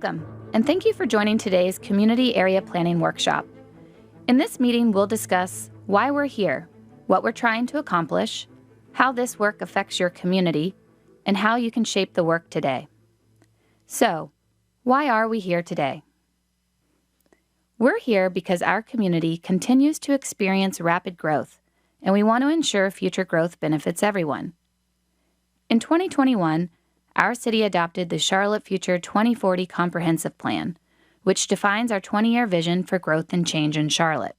Welcome, and thank you for joining today's Community Area Planning Workshop. In this meeting, we'll discuss why we're here, what we're trying to accomplish, how this work affects your community, and how you can shape the work today. So, why are we here today? We're here because our community continues to experience rapid growth, and we want to ensure future growth benefits everyone. In 2021, our city adopted the Charlotte Future 2040 Comprehensive Plan, which defines our 20-year vision for growth and change in Charlotte.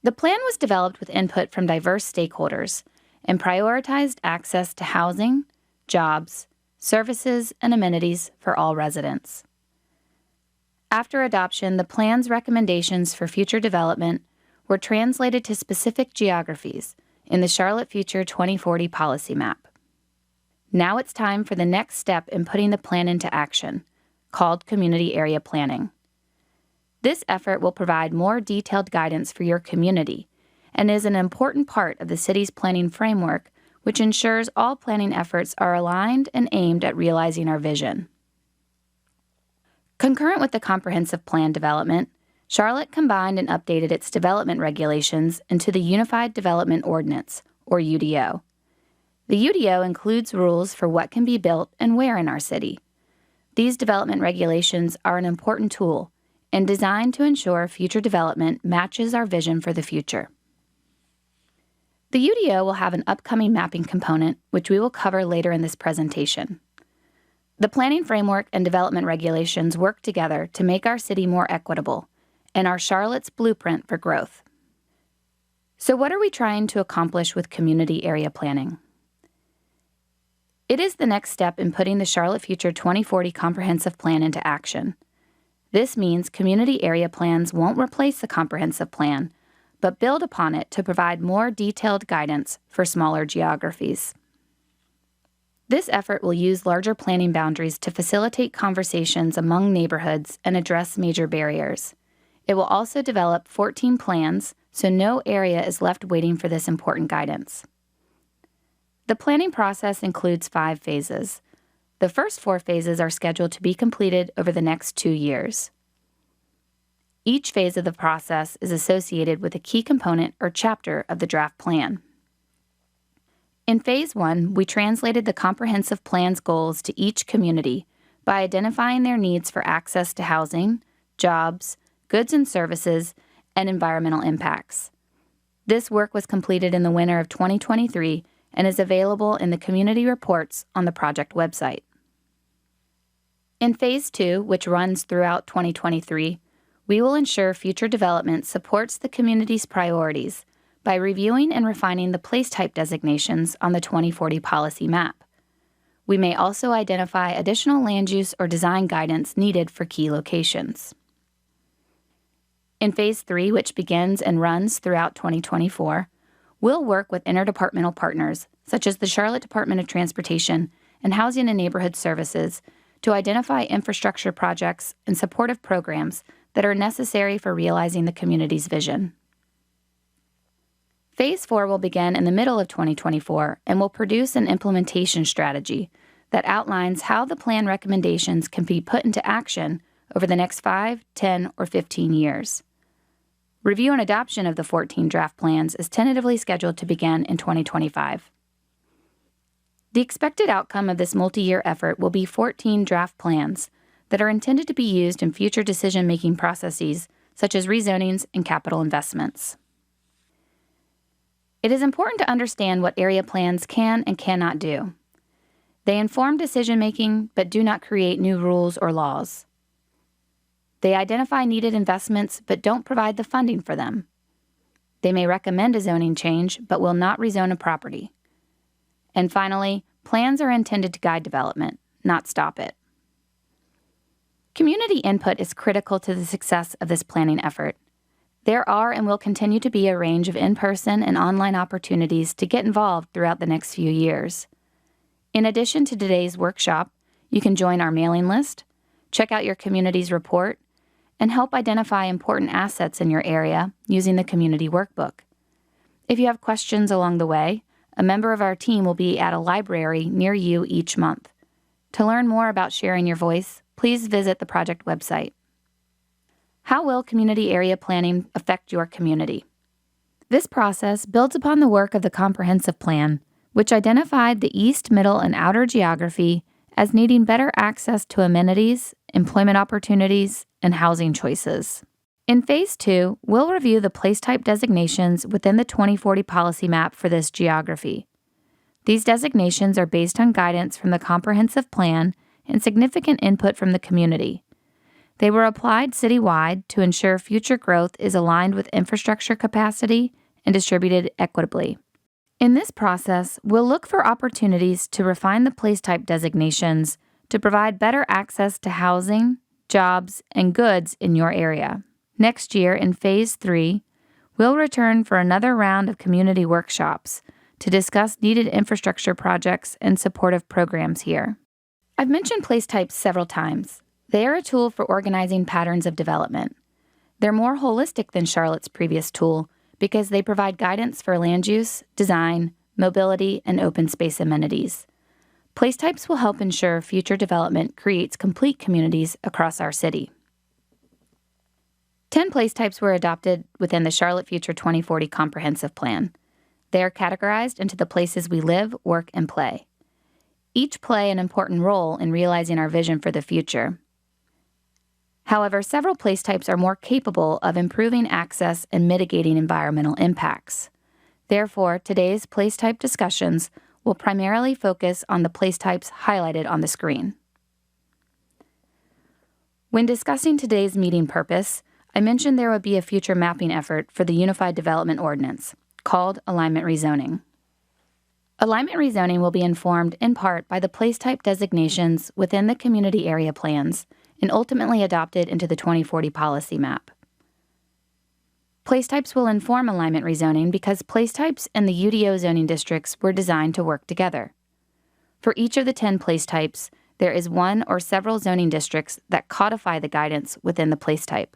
The plan was developed with input from diverse stakeholders and prioritized access to housing, jobs, services, and amenities for all residents. After adoption, the plan's recommendations for future development were translated to specific geographies in the Charlotte Future 2040 policy map. Now it's time for the next step in putting the plan into action, called Community Area Planning. This effort will provide more detailed guidance for your community and is an important part of the city's planning framework, which ensures all planning efforts are aligned and aimed at realizing our vision. Concurrent with the comprehensive plan development, Charlotte combined and updated its development regulations into the Unified Development Ordinance, or UDO. The UDO includes rules for what can be built and where in our city. These development regulations are an important tool and designed to ensure future development matches our vision for the future. The UDO will have an upcoming mapping component, which we will cover later in this presentation. The planning framework and development regulations work together to make our city more equitable and are Charlotte's blueprint for growth. So what are we trying to accomplish with community area planning? It is the next step in putting the Charlotte Future 2040 Comprehensive Plan into action. This means community area plans won't replace the comprehensive plan, but build upon it to provide more detailed guidance for smaller geographies. This effort will use larger planning boundaries to facilitate conversations among neighborhoods and address major barriers. It will also develop 14 plans, so no area is left waiting for this important guidance. The planning process includes 5 phases. The first 4 phases are scheduled to be completed over the next 2 years. Each phase of the process is associated with a key component or chapter of the draft plan. In Phase 1, we translated the comprehensive plan's goals to each community by identifying their needs for access to housing, jobs, goods and services, and environmental impacts. This work was completed in the winter of 2023 and is available in the community reports on the project website. In Phase 2, which runs throughout 2023, we will ensure future development supports the community's priorities by reviewing and refining the place type designations on the 2040 policy map. We may also identify additional land use or design guidance needed for key locations. In Phase 3, which begins and runs throughout 2024, we'll work with interdepartmental partners, such as the Charlotte Department of Transportation and Housing and Neighborhood Services, to identify infrastructure projects and supportive programs that are necessary for realizing the community's vision. Phase 4 will begin in the middle of 2024 and will produce an implementation strategy that outlines how the plan recommendations can be put into action over the next 5, 10, or 15 years. Review and adoption of the 14 draft plans is tentatively scheduled to begin in 2025. The expected outcome of this multi-year effort will be 14 draft plans that are intended to be used in future decision-making processes such as rezonings and capital investments. It is important to understand what area plans can and cannot do. They inform decision-making but do not create new rules or laws. They identify needed investments but don't provide the funding for them. They may recommend a zoning change but will not rezone a property. And finally, plans are intended to guide development, not stop it. Community input is critical to the success of this planning effort. There are and will continue to be a range of in-person and online opportunities to get involved throughout the next few years. In addition to today's workshop, you can join our mailing list, check out your community's report, and help identify important assets in your area using the community workbook. If you have questions along the way, a member of our team will be at a library near you each month. To learn more about sharing your voice, please visit the project website. How will community area planning affect your community? This process builds upon the work of the Comprehensive Plan, which identified the East, Middle, and Outer geography as needing better access to amenities, employment opportunities, and housing choices. In Phase 2, we'll review the place type designations within the 2040 policy map for this geography. These designations are based on guidance from the Comprehensive Plan and significant input from the community. They were applied citywide to ensure future growth is aligned with infrastructure capacity and distributed equitably. In this process, we'll look for opportunities to refine the place type designations to provide better access to housing, jobs, and goods in your area. Next year, in Phase 3, we'll return for another round of community workshops to discuss needed infrastructure projects and supportive programs here. I've mentioned place types several times. They are a tool for organizing patterns of development. They're more holistic than Charlotte's previous tool because they provide guidance for land use, design, mobility, and open space amenities. Place types will help ensure future development creates complete communities across our city. 10 place types were adopted within the Charlotte Future 2040 Comprehensive Plan. They are categorized into the places we live, work, and play. Each play an important role in realizing our vision for the future. However, several place types are more capable of improving access and mitigating environmental impacts. Therefore, today's place type discussions will primarily focus on the place types highlighted on the screen. When discussing today's meeting purpose, I mentioned there would be a future mapping effort for the Unified Development Ordinance, called Alignment Rezoning. Alignment rezoning will be informed in part by the place type designations within the community area plans and ultimately adopted into the 2040 policy map. Place types will inform alignment rezoning because place types and the UDO zoning districts were designed to work together. For each of the 10 place types, there is one or several zoning districts that codify the guidance within the place type.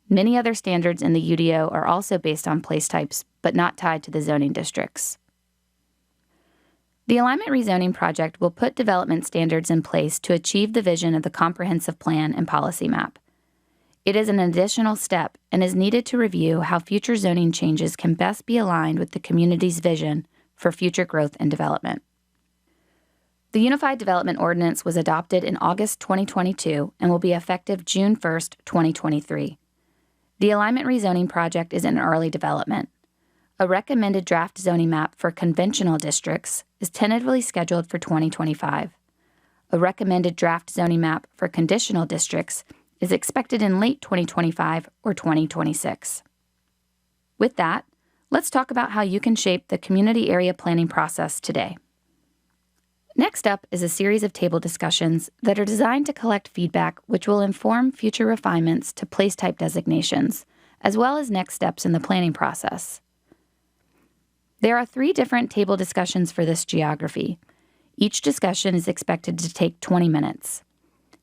Many other standards in the UDO are also based on place types, but not tied to the zoning districts. The Alignment Rezoning Project will put development standards in place to achieve the vision of the Comprehensive Plan and Policy Map. It is an additional step and is needed to review how future zoning changes can best be aligned with the community's vision for future growth and development. The Unified Development Ordinance was adopted in August 2022 and will be effective June 1, 2023. The Alignment Rezoning Project is in early development. A recommended draft zoning map for conventional districts is tentatively scheduled for 2025. A recommended draft zoning map for conditional districts is expected in late 2025 or 2026. With that, let's talk about how you can shape the community area planning process today. Next up is a series of table discussions that are designed to collect feedback which will inform future refinements to place type designations, as well as next steps in the planning process. There are 3 different table discussions for this geography. Each discussion is expected to take 20 minutes.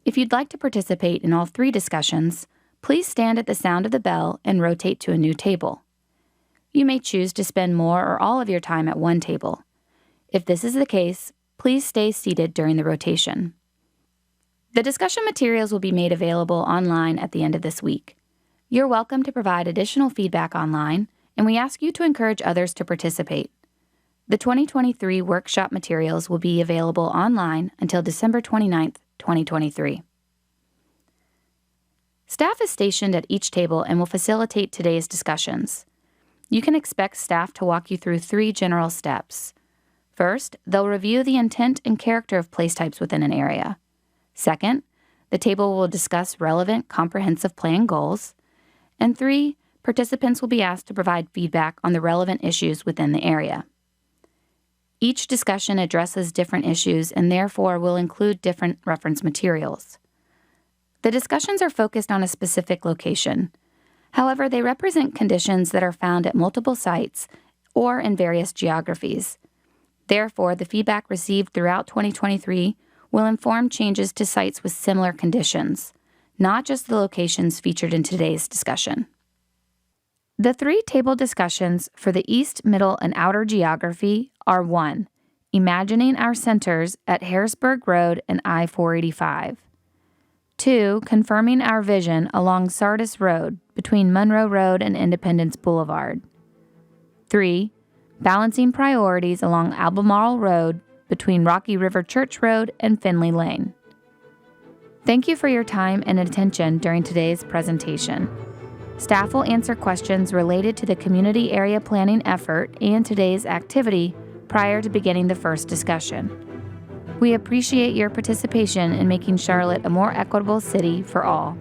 If you'd like to participate in all 3 discussions, please stand at the sound of the bell and rotate to a new table. You may choose to spend more or all of your time at one table. If this is the case, please stay seated during the rotation. The discussion materials will be made available online at the end of this week. You're welcome to provide additional feedback online, and we ask you to encourage others to participate. The 2023 workshop materials will be available online until December 29, 2023. Staff is stationed at each table and will facilitate today's discussions. You can expect staff to walk you through 3 general steps. First, they'll review the intent and character of place types within an area. Second, the table will discuss relevant comprehensive plan goals. And 3, participants will be asked to provide feedback on the relevant issues within the area. Each discussion addresses different issues and therefore will include different reference materials. The discussions are focused on a specific location. However, they represent conditions that are found at multiple sites or in various geographies. Therefore, the feedback received throughout 2023 will inform changes to sites with similar conditions, not just the locations featured in today's discussion. The 3 table discussions for the East, Middle, and Outer geography are 1. imagining our centers at Harrisburg Road and I-485. 2, confirming our vision along Sardis Road between Monroe Road and Independence Boulevard. 3, balancing priorities along Albemarle Road between Rocky River Church Road and Finley Lane. Thank you for your time and attention during today's presentation. Staff will answer questions related to the community area planning effort and today's activity prior to beginning the first discussion. We appreciate your participation in making Charlotte a more equitable city for all.